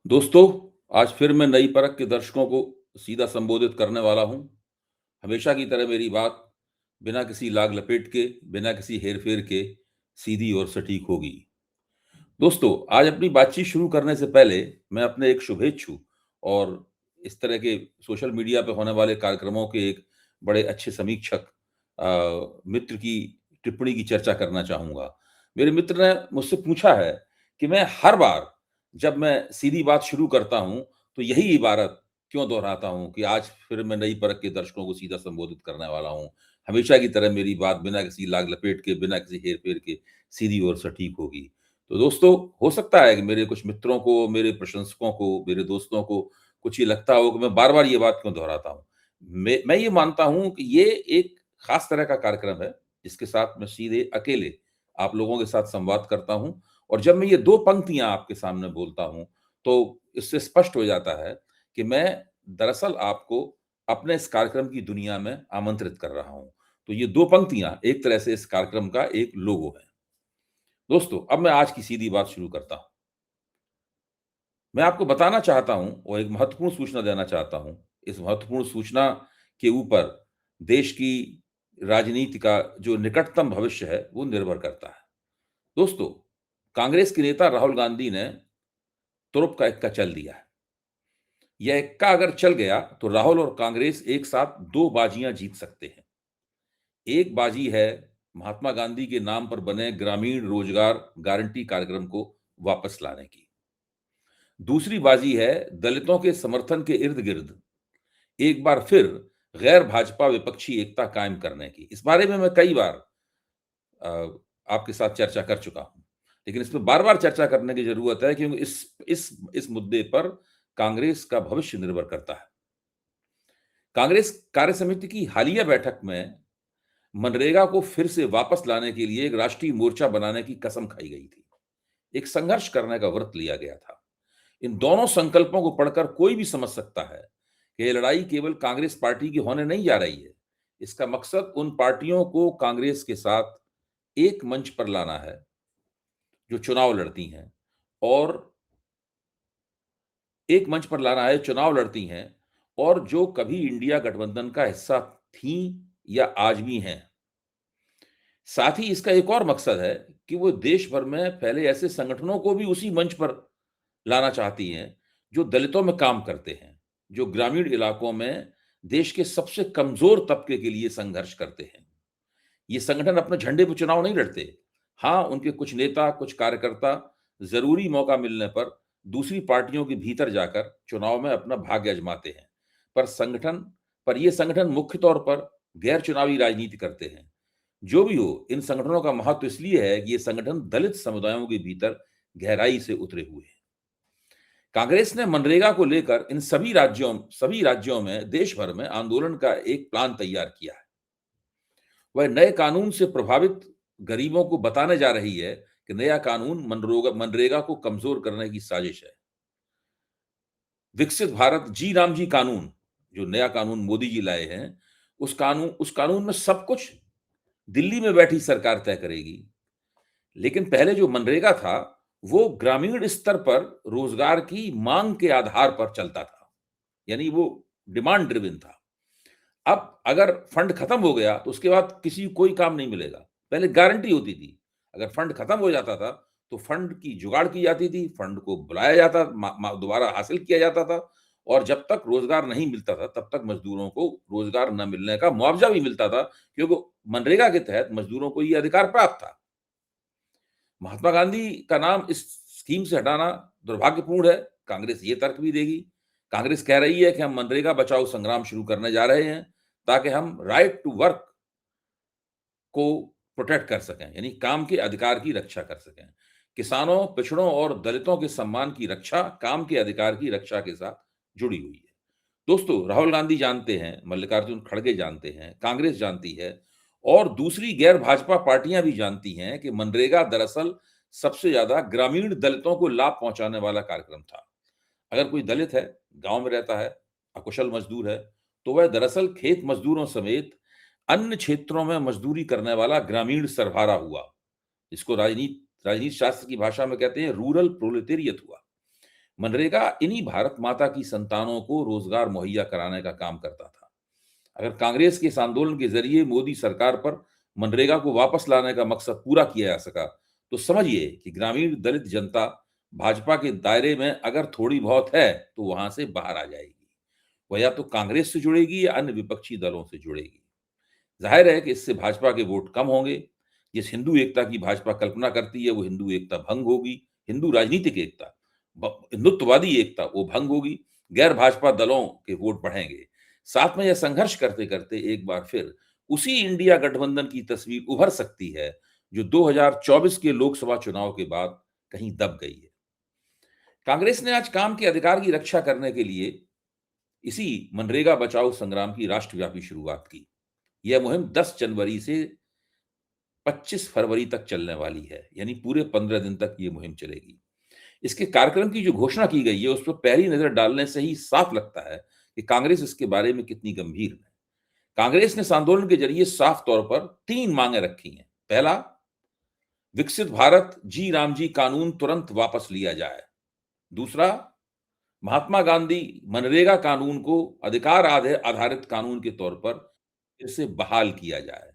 दोस्तों, आज फिर मैं नई परख के दर्शकों को सीधा संबोधित करने वाला हूं। हमेशा की तरह मेरी बात बिना किसी लाग लपेट के, बिना किसी हेर-फेर के सीधी और सटीक होगी। दोस्तों, आज अपनी बातचीत शुरू करने से पहले मैं अपने एक शुभेच्छु और इस तरह के सोशल मीडिया पे होने वाले कार्यक्रमों के एक बड़े अच्छे समीक्षक मित्र की टिप्पणी की चर्चा करना चाहूँगा। मेरे मित्र ने मुझसे पूछा है कि मैं हर बार जब मैं सीधी बात शुरू करता हूँ, तो यही इबारत क्यों दोहराता हूँ कि आज फिर मैं नई परख के दर्शकों को सीधा संबोधित करने वाला हूँ। हमेशा की तरह मेरी बात बिना किसी लाग लपेट के, बिना किसी हेर-फेर के सीधी और सटीक होगी। तो दोस्तों, हो सकता है कि मेरे कुछ मित्रों को, मेरे प्रशंसकों को, मेरे दोस्तों को कुछ ये लगता हो कि मैं बार-बार ये बात क्यों दोहराता हूँ। मैं ये मानता हूँ कि ये एक खास तरह का कार्यक्रम है, जिसके साथ मैं सीधे अकेले आप लोगों के साथ संवाद करता हूँ और जब मैं ये 2 पंक्तियाँ आपके सामने बोलता हूँ, तो इससे स्पष्ट हो जाता है कि मैं दरअसल आपको अपने इस कार्यक्रम की दुनिया में आमंत्रित कर रहा हूँ। तो ये 2 पंक्तियाँ एक तरह से इस कार्यक्रम का एक लोगो है। दोस्तों, अब मैं आज की सीधी बात शुरू करता हूँ। मैं आपको बताना चाहता हूँ और एक महत्वपूर्ण सूचना देना चाहता हूँ। इस महत्वपूर्ण सूचना के ऊपर देश की राजनीति का जो निकटतम भविष्य है, वो निर्भर करता है। दोस्तों, कांग्रेस के नेता राहुल गांधी ने तुरुप का इक्का चल दिया है। यह इक्का अगर चल गया, तो राहुल और कांग्रेस एक साथ 2 बाजियाँ जीत सकते हैं। एक बाजी है महात्मा गांधी के नाम पर बने ग्रामीण रोजगार गारंटी कार्यक्रम को वापस लाने की। दूसरी बाजी है दलितों के समर्थन के इर्द-गिर्द एक बार फिर गैर भाजपा विपक्षी एकता कायम करने की। इस बारे में मैं कई बार अ, आपके साथ चर्चा कर चुका हूँ। लेकिन इसमें बार-बार चर्चा करने की ज़रूरत है क्योंकि इस मुद्दे पर कांग्रेस का भविष्य निर्भर करता है। कांग्रेस कार्य समिति की हालिया बैठक में मनरेगा को फिर से वापस लाने के लिए एक राष्ट्रीय मोर्चा बनाने की कसम खाई गई थी। एक संघर्ष करने का व्रत लिया गया था। इन दोनों संकल्पों को पढ़कर कोई भी समझ सकता है कि ये लड़ाई केवल कांग्रेस पार्टी की होने नहीं जा रही है। इसका मकसद उन पार्टियों को कांग्रेस के साथ एक मंच पर लाना है, जो चुनाव लड़ती हैं और एक मंच पर लाना है, चुनाव लड़ती हैं और जो कभी इंडिया गठबंधन का हिस्सा थीं या आज भी हैं। साथ ही इसका एक और मकसद है कि वो देश भर में फैले ऐसे संगठनों को भी उसी मंच पर लाना चाहती हैं, जो दलितों में काम करते हैं, जो ग्रामीण इलाकों में देश के सबसे कमज़ोर तबके के लिए संघर्ष करते हैं। ये संगठन अपने झंडे पे चुनाव नहीं लड़ते। हाँ, उनके कुछ नेता, कुछ कार्यकर्ता ज़रूरी मौका मिलने पर दूसरी पार्टियों के भीतर जाकर चुनाव में अपना भाग्य आज़माते हैं। पर संगठन ये संगठन मुख्य तौर पर गैर चुनावी राजनीति करते हैं। जो भी हो, इन संगठनों का महत्व इसलिए है कि ये संगठन दलित समुदायों के भीतर गहराई से उतरे हुए हैं। कांग्रेस ने मनरेगा को लेकर इन सभी राज्यों में देश भर में आंदोलन का एक प्लान तैयार किया है। वह नए कानून से प्रभावित गरीबों को बताने जा रही है कि नया कानून मनरेगा को कमजोर करने की साजिश है। विकसित भारत जी राम जी कानून, जो नया कानून मोदी जी लाए हैं, उस कानून में सब कुछ दिल्ली में बैठी सरकार तय करेगी। लेकिन पहले जो मनरेगा था, वो ग्रामीण स्तर पर रोजगार की मांग के आधार पर चलता था। यानी वो डिमांड ड्रिवन था। अब अगर फंड खत्म हो गया, तो उसके बाद किसी को कोई काम नहीं मिलेगा। पहले गारंटी होती थी। अगर फंड खत्म हो जाता था, तो फंड की जुगाड़ की जाती थी, फंड को बुलाया जाता दोबारा हासिल किया जाता था और जब तक रोजगार नहीं मिलता था, तब तक मजदूरों को रोजगार न मिलने का मुआवजा भी मिलता था, क्योंकि मनरेगा के तहत मजदूरों को ये अधिकार प्राप्त था। महात्मा गांधी का नाम इस स्कीम से हटाना दुर्भाग्यपूर्ण है। कांग्रेस ये तर्क भी देगी। कांग्रेस कह रही है कि हम मनरेगा बचाओ संग्राम शुरू करने जा रहे हैं, ताकि हम राइट टू वर्क को प्रोटेक्ट कर सकें, यानी काम के अधिकार की रक्षा कर सकें। किसानों, पिछड़ों और दलितों के सम्मान की रक्षा काम के अधिकार की रक्षा के साथ जुड़ी हुई है। दोस्तों, राहुल गांधी जानते हैं, मल्लिकार्जुन खड़गे जानते हैं, कांग्रेस जानती है और दूसरी गैर भाजपा पार्टियां भी जानती हैं कि मनरेगा दरअसल सबसे ज्यादा ग्रामीण दलितों को लाभ पहुंचाने वाला कार्यक्रम था। अगर कोई दलित है, गांव में रहता है, अकुशल मजदूर है, तो वह दरअसल खेत मजदूरों समेत अन्य क्षेत्रों में मजदूरी करने वाला ग्रामीण सरभारा हुआ, जिसको राजनीति शास्त्र की भाषा में कहते हैं रूरल प्रोलेटेरियत हुआ। मनरेगा इन्हीं भारत माता की संतानों को रोजगार मुहैया कराने का काम करता था। अगर कांग्रेस के इस आंदोलन के जरिए मोदी सरकार पर मनरेगा को वापस लाने का मकसद पूरा किया जा सका, तो समझिए कि ग्रामीण दलित जनता भाजपा के दायरे में अगर थोड़ी बहुत है, तो वहां से बाहर आ जाएगी। वह या तो कांग्रेस से जुड़ेगी या अन्य विपक्षी दलों से जुड़ेगी। जाहिर है कि इससे भाजपा के वोट कम होंगे। जिस हिंदू एकता की भाजपा कल्पना करती है, वो हिंदू एकता भंग होगी। हिंदू राजनीतिक एकता, हिंदुत्ववादी एकता, वो भंग होगी। गैर भाजपा दलों के वोट बढ़ेंगे। साथ में यह संघर्ष करते करते एक बार फिर उसी इंडिया गठबंधन की तस्वीर उभर सकती है, जो 2024 के लोकसभा चुनाव के बाद कहीं दब गई है। कांग्रेस ने आज काम के अधिकार की रक्षा करने के लिए इसी मनरेगा बचाओ संग्राम की राष्ट्रव्यापी शुरुआत की। यह मुहिम 10 जनवरी से 25 फरवरी तक चलने वाली है, यानी पूरे 15 दिन तक ये मुहिम चलेगी। इसके कार्यक्रम की जो घोषणा की गई है, उस पर पहली नजर डालने से ही साफ लगता है कि कांग्रेस इसके बारे में कितनी गंभीर है। कांग्रेस ने इस आंदोलन के जरिए साफ तौर पर 3 मांगे रखी हैं। पहला, विकसित भारत जी राम जी कानून तुरंत वापस लिया जाए। दूसरा, महात्मा गांधी मनरेगा कानून को अधिकार आधारित कानून के तौर पर फिर से बहाल किया जाए।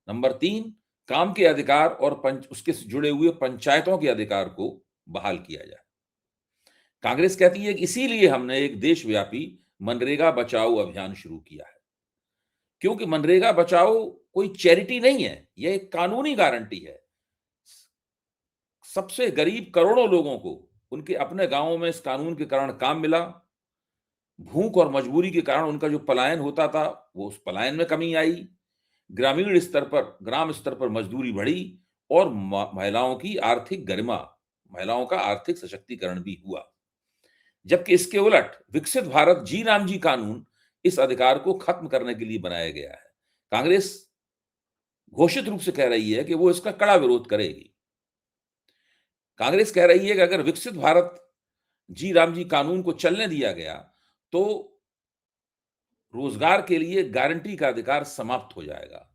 नंबर 3, काम के अधिकार और उसके से जुड़े हुए पंचायतों के अधिकार को बहाल किया जाए। कांग्रेस कहती है कि इसीलिए हमने एक देशव्यापी मनरेगा बचाओ अभियान शुरू किया है, क्योंकि मनरेगा बचाओ कोई चैरिटी नहीं है, यह एक कानूनी गारंटी है। सबसे गरीब करोड़ों लोगों को उनके अपने गांवों में इस कानून के कारण काम मिला। भूख और मजबूरी के कारण उनका जो पलायन होता था, वो उस पलायन में कमी आई। ग्रामीण स्तर पर, ग्राम स्तर पर मजदूरी बढ़ी और महिलाओं की आर्थिक गरिमा, महिलाओं का आर्थिक सशक्तिकरण भी हुआ। जबकि इसके उलट विकसित भारत जी राम जी कानून इस अधिकार को खत्म करने के लिए बनाया गया है। कांग्रेस घोषित रूप से कह रही है कि वो इसका कड़ा विरोध करेगी। कांग्रेस कह रही है कि अगर विकसित भारत जी राम जी कानून को चलने दिया गया, तो रोजगार के लिए गारंटी का अधिकार समाप्त हो जाएगा,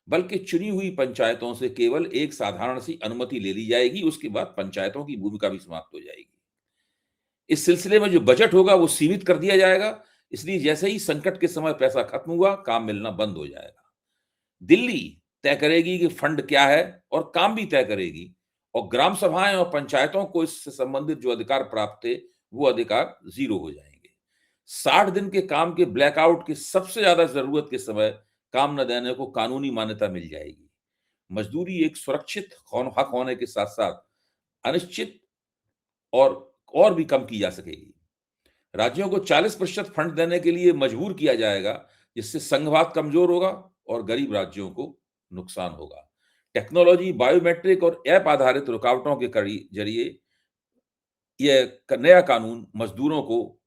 बल्कि चुनी हुई पंचायतों से केवल एक साधारण सी अनुमति ले ली जाएगी। उसके बाद पंचायतों की भूमिका भी समाप्त हो जाएगी। इस सिलसिले में जो बजट होगा वो सीमित कर दिया जाएगा। इसलिए जैसे ही संकट के समय पैसा खत्म हुआ, काम मिलना बंद हो जाएगा। दिल्ली तय करेगी कि फंड क्या है और काम भी तय करेगी, और ग्राम सभाएं और पंचायतों को इससे संबंधित जो अधिकार प्राप्त थे, वो अधिकार जीरो हो जाएंगे। 60 दिन के काम के ब्लैकआउट की सबसे ज्यादा जरूरत के समय काम न देने को कानूनी मान्यता मिल जाएगी। मजदूरी एक सुरक्षित हक होने के साथ साथ अनिश्चित और भी कम की जा सकेगी। राज्यों को 40% फंड देने के लिए मजबूर किया जाएगा, जिससे संघवाद कमजोर होगा और गरीब राज्यों को नुकसान होगा। टेक्नोलॉजी, बायोमेट्रिक और ऐप आधारित रुकावटों के जरिए यह नया कानून मजदूरों को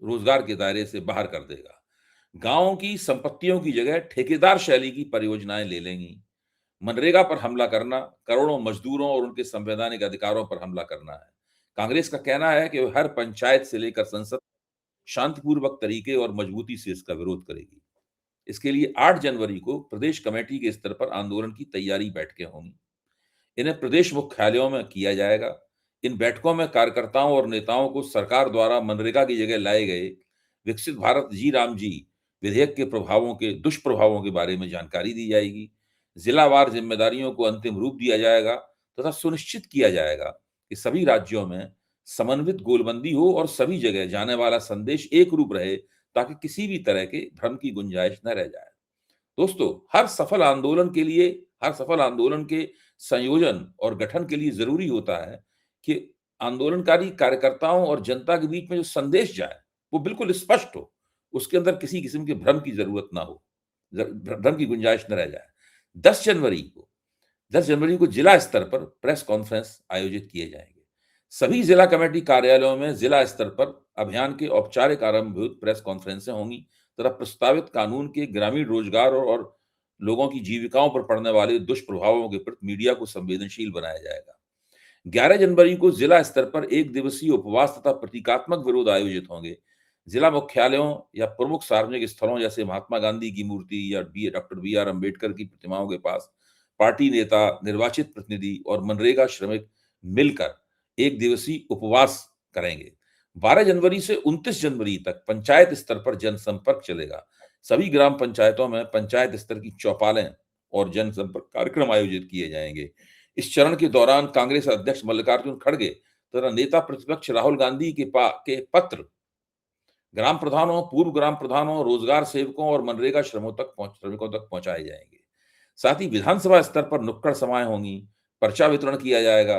रोजगार के दायरे से बाहर कर देगा। गांवों की संपत्तियों की जगह ठेकेदार शैली की परियोजनाएं ले लेंगी। मनरेगा पर हमला करना करोड़ों मजदूरों और उनके संवैधानिक अधिकारों पर हमला करना है। कांग्रेस का कहना है कि वह हर पंचायत से लेकर संसद शांतिपूर्वक तरीके और मजबूती से इसका विरोध करेगी। इसके लिए 8 जनवरी को प्रदेश कमेटी के स्तर पर आंदोलन की तैयारी बैठकें होंगी। इन्हें प्रदेश मुख्यालयों में किया जाएगा। इन बैठकों में कार्यकर्ताओं और नेताओं को सरकार द्वारा मनरेगा की जगह लाए गए विकसित भारत जी राम जी विधेयक के प्रभावों के दुष्प्रभावों के बारे में जानकारी दी जाएगी। जिलावार जिम्मेदारियों को अंतिम रूप दिया जाएगा तथा सुनिश्चित किया जाएगा कि सभी राज्यों में समन्वित गोलबंदी हो और सभी जगह जाने वाला संदेश एक रूप रहे, ताकि किसी भी तरह के भ्रम की गुंजाइश न रह जाए। दोस्तों, हर सफल आंदोलन के संयोजन और गठन के लिए जरूरी होता है कि आंदोलनकारी कार्यकर्ताओं और जनता के बीच में जो संदेश जाए, वो बिल्कुल स्पष्ट हो। उसके अंदर किसी किस्म के भ्रम की जरूरत ना हो, भ्रम की गुंजाइश न रह जाए। 10 जनवरी को 10 जनवरी को जिला स्तर पर प्रेस कॉन्फ्रेंस आयोजित किए जाएंगे। सभी जिला कमेटी कार्यालयों में जिला स्तर पर अभियान के औपचारिक आरंभ प्रेस कॉन्फ्रेंसें होंगी तथा प्रस्तावित कानून के ग्रामीण रोजगार और लोगों की जीविकाओं पर पड़ने वाले दुष्प्रभावों के प्रति मीडिया को संवेदनशील बनाया जाएगा। 11 जनवरी को जिला स्तर पर एक दिवसीय उपवास तथा प्रतीकात्मक विरोध आयोजित होंगे। जिला मुख्यालयों या प्रमुख सार्वजनिक स्थलों जैसे महात्मा गांधी की मूर्ति या डॉक्टर बी.आर. अम्बेडकर की प्रतिमाओं के पास पार्टी नेता, निर्वाचित प्रतिनिधि और मनरेगा श्रमिक मिलकर एक दिवसीय उपवास करेंगे। 12 जनवरी से 29 जनवरी तक पंचायत स्तर पर जनसंपर्क चलेगा। सभी ग्राम पंचायतों में पंचायत स्तर की चौपालें और जनसंपर्क कार्यक्रम आयोजित किए जाएंगे। इस चरण के दौरान कांग्रेस अध्यक्ष मल्लिकार्जुन खड़गे तथा नेता प्रतिपक्ष राहुल गांधी के पत्र ग्राम प्रधानों, पूर्व ग्राम प्रधानों, रोजगार सेवकों और मनरेगा श्रमिकों तक पहुंचाए जाएंगे। साथ ही विधानसभा स्तर पर नुक्कड़ सभाएं होंगी, पर्चा वितरण किया जाएगा।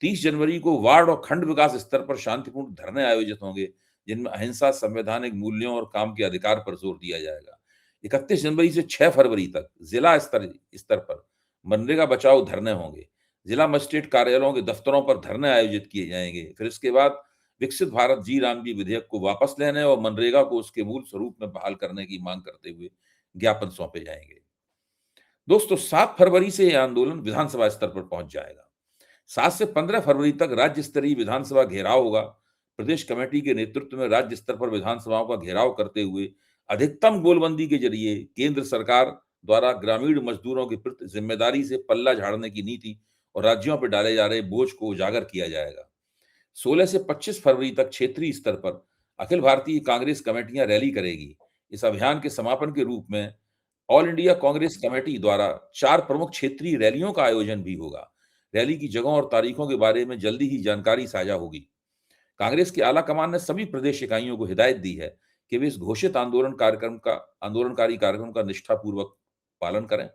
30 जनवरी को वार्ड और खंड विकास स्तर पर शांतिपूर्ण धरने आयोजित होंगे, जिनमें अहिंसा, संवैधानिक मूल्यों और काम के अधिकार पर जोर दिया जाएगा। 31 जनवरी से 6 फरवरी तक जिला स्तर पर मनरेगा बचाओ धरने होंगे। जिला मजिस्ट्रेट कार्यालयों के दफ्तरों पर धरने आयोजित किए जाएंगे। फिर इसके बाद विकसित भारत जी राम जी विधेयक को वापस लेने और मनरेगा को उसके मूल स्वरूप में बहाल करने की मांग करते हुए ज्ञापन सौंपे जाएंगे। दोस्तों, 7 फरवरी से यह आंदोलन विधानसभा स्तर पर पहुंच जाएगा। 7 से 15 फरवरी तक राज्य स्तरीय विधानसभा घेराव होगा। प्रदेश कमेटी के नेतृत्व में राज्य स्तर पर विधानसभाओं का घेराव करते हुए अधिकतम गोलबंदी के जरिए केंद्र सरकार द्वारा ग्रामीण मजदूरों के प्रति जिम्मेदारी से पल्ला झाड़ने की नीति और राज्यों पर डाले जा रहे बोझ को उजागर किया जाएगा। 16 से 25 फरवरी तक क्षेत्रीय स्तर पर अखिल भारतीय कांग्रेस कमेटियां रैली करेगी। इस अभियान के समापन के रूप में ऑल इंडिया कांग्रेस कमेटी द्वारा 4 प्रमुख क्षेत्रीय रैलियों का आयोजन भी होगा। रैली की जगहों और तारीखों के बारे में जल्दी ही जानकारी साझा होगी। कांग्रेस की आला कमान ने सभी प्रदेश इकाइयों को हिदायत दी है कि वे इस घोषित आंदोलनकारी कार्यक्रम का निष्ठापूर्वक पालन करें।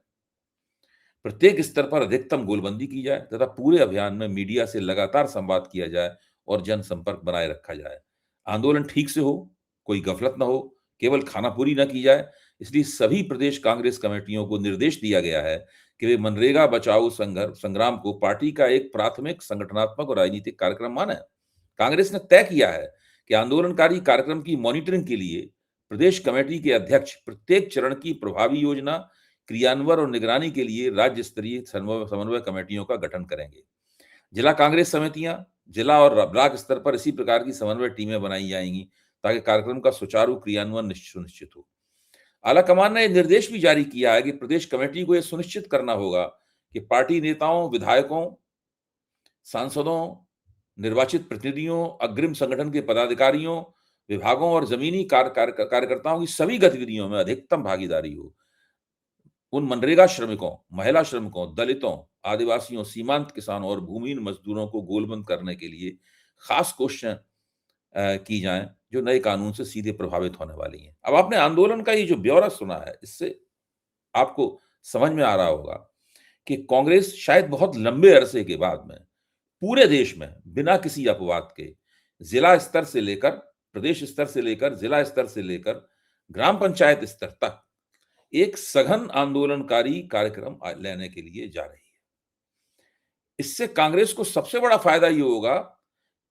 प्रत्येक स्तर पर अधिकतम गोलबंदी की जाए तथा पूरे अभियान में मीडिया से लगातार संवाद किया जाए और जनसंपर्क बनाए रखा जाए। आंदोलन ठीक से हो, कोई गफलत न हो, केवल खानापुरी न की जाए। इसलिए सभी प्रदेश कांग्रेस कमेटियों को निर्देश दिया गया है कि वे मनरेगा बचाओ संग्राम को पार्टी का एक प्राथमिक संगठनात्मक और राजनीतिक कार्यक्रम माने। कांग्रेस ने तय किया है कि आंदोलनकारी कार्यक्रम की मॉनिटरिंग के लिए प्रदेश कमेटी के अध्यक्ष प्रत्येक चरण की प्रभावी योजना, क्रियान्वयन और निगरानी के लिए राज्य स्तरीय समन्वय कमेटियों का गठन करेंगे। जिला कांग्रेस समितियां जिला और ब्लॉक स्तर पर इसी प्रकार की समन्वय टीमें बनाई जाएंगी ताकि कार्यक्रम का सुचारू क्रियान्वयन सुनिश्चित हो। आलाकमान ने निर्देश भी जारी किया है कि प्रदेश कमेटी को यह सुनिश्चित करना होगा कि पार्टी नेताओं, विधायकों, सांसदों, निर्वाचित प्रतिनिधियों, अग्रिम संगठन के पदाधिकारियों, विभागों और जमीनी कार्यकर्ताओं की सभी गतिविधियों में अधिकतम भागीदारी हो। उन मनरेगा श्रमिकों, महिला श्रमिकों, दलितों, आदिवासियों, सीमांत किसानों और भूमिहीन मजदूरों को गोलबंद करने के लिए खास कोशिशें की जाएं जो नए कानून से सीधे प्रभावित होने वाली हैं। अब आपने आंदोलन का ये जो ब्यौरा सुना है, इससे आपको समझ में आ रहा होगा कि कांग्रेस शायद बहुत लंबे अरसे के बाद में पूरे देश में बिना किसी अपवाद के जिला स्तर से लेकर, प्रदेश स्तर से लेकर, जिला स्तर से लेकर ग्राम पंचायत स्तर तक एक सघन आंदोलनकारी कार्यक्रम लेने के लिए जा रही है। इससे कांग्रेस को सबसे बड़ा फायदा ये होगा,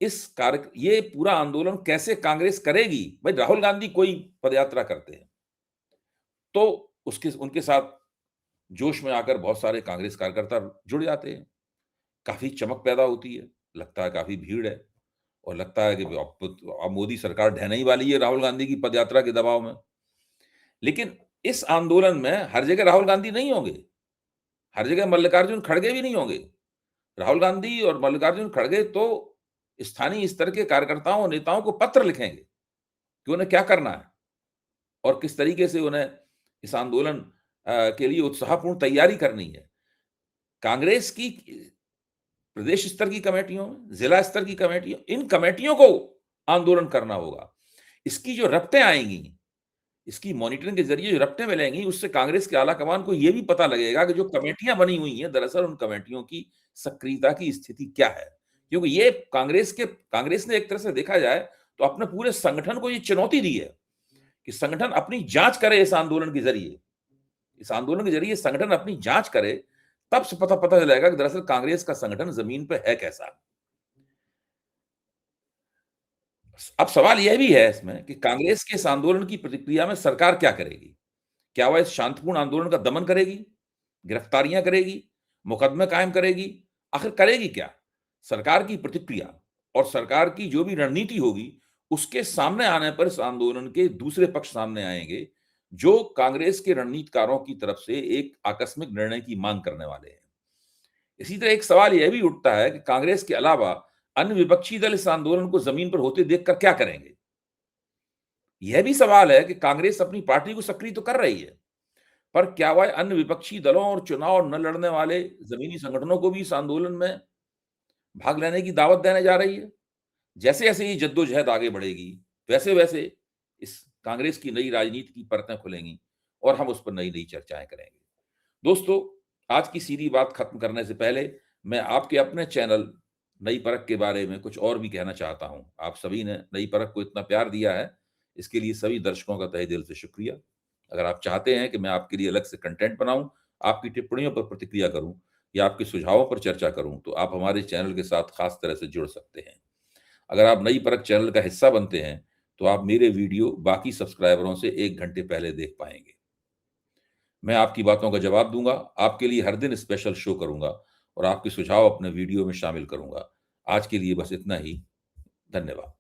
ये पूरा आंदोलन कैसे कांग्रेस करेगी। भाई, राहुल गांधी कोई पदयात्रा करते हैं तो उनके साथ जोश में आकर बहुत सारे कांग्रेस कार्यकर्ता जुड़ जाते हैं, काफी चमक पैदा होती है, लगता है काफी भीड़ है और लगता है कि अब मोदी सरकार ढहने ही वाली है राहुल गांधी की पदयात्रा के दबाव में। लेकिन इस आंदोलन में हर जगह राहुल गांधी नहीं होंगे, हर जगह मल्लिकार्जुन खड़गे भी नहीं होंगे। राहुल गांधी और मल्लिकार्जुन खड़गे तो स्थानीय स्तर के कार्यकर्ताओं और नेताओं को पत्र लिखेंगे कि उन्हें क्या करना है और किस तरीके से उन्हें इस आंदोलन के लिए उत्साहपूर्ण तैयारी करनी है। कांग्रेस की प्रदेश स्तर की कमेटियों, जिला स्तर की कमेटियों, इन कमेटियों को आंदोलन करना होगा। इसकी जो रफ्तें आएंगी, इसकी मॉनिटरिंग के जरिए जो रफ्तें मिलेंगी, उससे कांग्रेस के आला कमान को यह भी पता लगेगा कि जो कमेटियां बनी हुई हैं, दरअसल उन कमेटियों की सक्रियता की स्थिति क्या है। क्योंकि ये कांग्रेस ने एक तरह से देखा जाए तो अपने पूरे संगठन को ये चुनौती दी है कि संगठन अपनी जांच करे। इस आंदोलन के जरिए संगठन अपनी जांच करे, तब से पता चलेगा कि दरअसल कांग्रेस का संगठन जमीन पे है कैसा। अब सवाल यह भी है इसमें कि कांग्रेस के इस आंदोलन की प्रतिक्रिया में सरकार क्या करेगी। क्या वह इस शांतिपूर्ण आंदोलन का दमन करेगी, गिरफ्तारियां करेगी, मुकदमे कायम करेगी, आखिर करेगी क्या? सरकार की प्रतिक्रिया और सरकार की जो भी रणनीति होगी, उसके सामने आने पर इस आंदोलन के दूसरे पक्ष सामने आएंगे, जो कांग्रेस के रणनीतिकारों की तरफ से एक आकस्मिक निर्णय की मांग करने वाले हैं। इसी तरह एक सवाल यह भी उठता है कि कांग्रेस के अलावा अन्य विपक्षी दल इस आंदोलन को जमीन पर होते देखकर क्या करेंगे? यह भी सवाल है कि कांग्रेस अपनी पार्टी को सक्रिय तो कर रही है, पर क्या वह अन्य विपक्षी दलों और चुनाव न लड़ने वाले जमीनी संगठनों को भी इस आंदोलन में भाग लेने की दावत देने जा रही है? जैसे-जैसे ये जद्दोजहद आगे बढ़ेगी, वैसे-वैसे इस कांग्रेस की नई राजनीति की परतें खुलेंगी और हम उस पर नई-नई चर्चाएँ करेंगे। दोस्तों, आज की सीधी बात खत्म करने से पहले मैं आपके अपने चैनल नई परख के बारे में कुछ और भी कहना चाहता हूँ। आप सभी ने नई परख को इतना प्यार दिया है, इसके लिए सभी दर्शकों का तहे दिल से शुक्रिया। अगर आप चाहते हैं कि मैं आपके लिए अलग से कंटेंट बनाऊँ, आपकी टिप्पणियों पर प्रतिक्रिया करूँ या आपके सुझावों पर चर्चा करूँ, तो आप हमारे चैनल के साथ खास तरह से जुड़ सकते हैं। अगर आप नई परख चैनल का हिस्सा बनते हैं, तो आप मेरे वीडियो बाकी सब्सक्राइबरों से 1 घंटे पहले देख पाएँगे। मैं आपकी बातों का जवाब दूँगा, आपके लिए हर दिन स्पेशल शो करूँगा और आपके सुझाव अपने वीडियो में शामिल करूँगा। आज के लिए बस इतना ही। धन्यवाद।